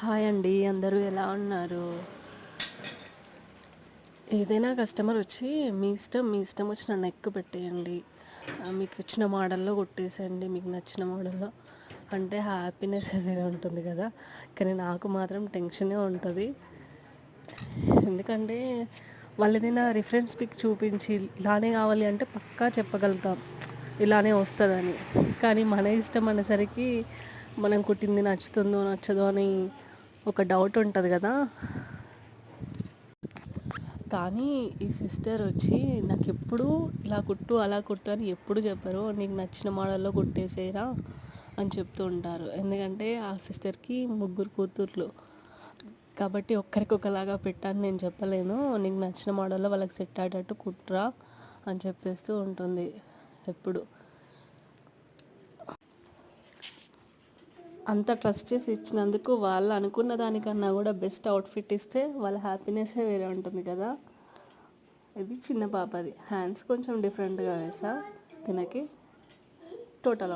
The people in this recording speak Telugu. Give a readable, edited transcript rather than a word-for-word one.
హాయ్ అండి, అందరూ ఎలా ఉన్నారు? ఏదైనా కస్టమర్ వచ్చి మీ ఇష్టం వచ్చిన నెక్ పెట్టేయండి, మీకు వచ్చిన మోడల్లో కుట్టేసేయండి, మీకు నచ్చిన మోడల్లో అంటే హ్యాపీనెస్ అనేది ఉంటుంది కదా. కానీ నాకు మాత్రం టెన్షనే ఉంటుంది. ఎందుకంటే వాళ్ళు ఏదైనా రిఫరెన్స్ పిక్ చూపించి ఇలానే కావాలి అంటే పక్కా చెప్పగలుగుతాం ఇలానే వస్తుందని. కానీ మన ఇష్టం అనేసరికి మనం కుట్టింది నచ్చుతుందో నచ్చదో అని ఒక డౌట్ ఉంటుంది కదా. కానీ ఈ సిస్టర్ వచ్చి నాకు ఎప్పుడు ఇలా కుట్టు అలా కుట్టు అని ఎప్పుడు చెప్పరు, నీకు నచ్చిన మోడల్లో కుట్టేసేరా అని చెప్తూ ఉంటారు. ఎందుకంటే ఆ సిస్టర్కి ముగ్గురు కూతుర్లు కాబట్టి ఒక్కరికి ఒకలాగా పెట్టని నేను చెప్పలేను, నీకు నచ్చిన మోడల్లో వాళ్ళకి సెట్ అయ్యేటట్టు కుట్రా అని చెప్పేస్తూ ఉంటుంది ఎప్పుడు. అంత ట్రస్ట్ చేసి ఇచ్చినందుకు వాళ్ళు అనుకున్న దానికన్నా కూడా బెస్ట్ అవుట్ఫిట్ ఇస్తే వాళ్ళ హ్యాపీనెస్సే వేరే ఉంటుంది కదా. ఇది చిన్న పాపది హ్యాండ్స్ కొంచెం డిఫరెంట్గా వేసా తినకి. టోటల్